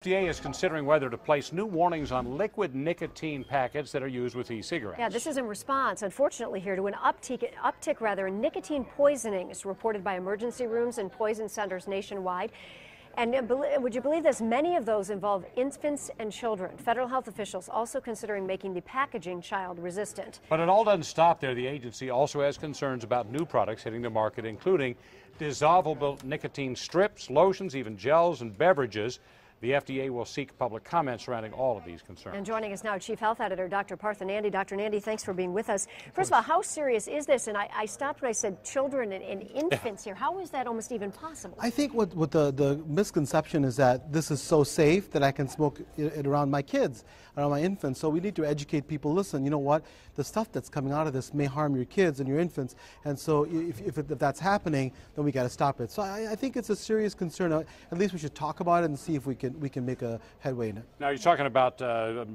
FDA is considering whether to place new warnings on liquid nicotine packets that are used with e-cigarettes. Yeah, this is in response, unfortunately, here to an uptick in nicotine poisoning is reported by emergency rooms and poison centers nationwide. And would you believe this? Many of those involve infants and children. Federal health officials also considering making the packaging child resistant. But it all doesn't stop there. The agency also has concerns about new products hitting the market, including dissolvable nicotine strips, lotions, even gels and beverages. The FDA will seek public comment surrounding all of these concerns. And joining us now, Chief Health Editor Dr. Partha Nandi. Dr. Nandi, thanks for being with us. First of all, how serious is this? And I stopped when I said children and infants here. How is that almost even possible? I think what the misconception is that this is so safe that I can smoke it around my kids, around my infants. So we need to educate people. Listen, you know what? The stuff that's coming out of this may harm your kids and your infants. And so if that's happening, then we got to stop it. So I think it's a serious concern. At least we should talk about it and see if we can make a headway in it. Now you're talking about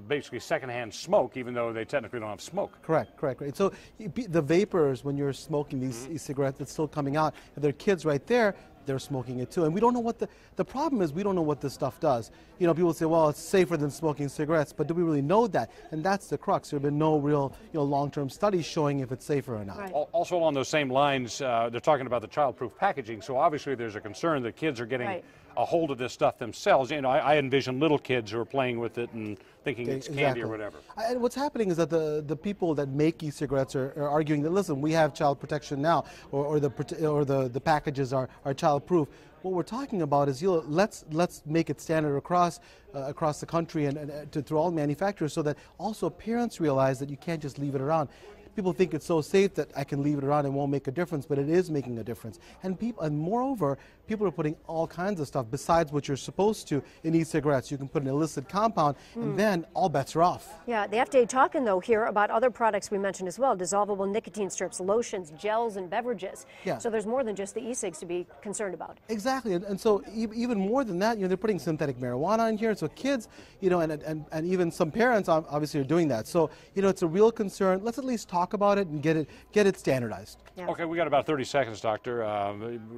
basically secondhand smoke, even though they technically don't have smoke. Correct. So the vapors, when you're smoking these e-cigarettes, it's still coming out. And there are kids right there, they're smoking it too. And we don't know what the problem is. We don't know what this stuff does. You know, people say, well, it's safer than smoking cigarettes, but do we really know that? And that's the crux. There have been no real, long-term studies showing if it's safer or not. Right. Also along those same lines, they're talking about the child-proof packaging. So obviously there's a concern that kids are getting a hold of this stuff themselves. You know, I envision little kids who are playing with it and thinking it's candy or whatever. And what's happening is that the people that make e-cigarettes are arguing that, listen, we have child protection now, or the packages are child-proof. What we're talking about is, let's make it standard across the country and through all manufacturers, so that also parents realize that you can't just leave it around. People think it's so safe that I can leave it around and won't make a difference, but it is making a difference. And moreover, people are putting all kinds of stuff besides what you're supposed to in e-cigarettes. You can put an illicit compound, and then all bets are off. Yeah, the FDA talking, though, here about other products we mentioned as well, dissolvable nicotine strips, lotions, gels, and beverages. Yeah. So there's more than just the e-cigs to be concerned about. Exactly, and so even more than that, they're putting synthetic marijuana in here. So kids, and even some parents obviously are doing that. So, it's a real concern. Let's at least talk about it and get it standardized. Yeah. Okay, we got about 30 seconds, Doctor.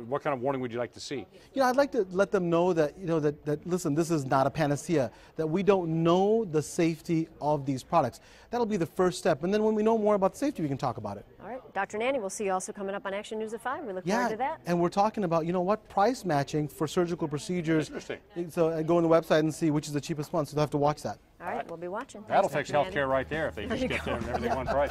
What kind of warning would you like to see? I'd like to let them know that, that listen, this is not a panacea, that we don't know the safety of these products. That'll be the first step. And then when we know more about safety, we can talk about it. All right. Dr. Nandi, we'll see you also coming up on Action News at 5. We look forward to that. And we're talking about, price matching for surgical procedures. Interesting. So go on the website and see which is the cheapest one. So they'll have to watch that. All right. We'll be watching. That'll Thanks, fix healthcare right there if they just get there and everything one price.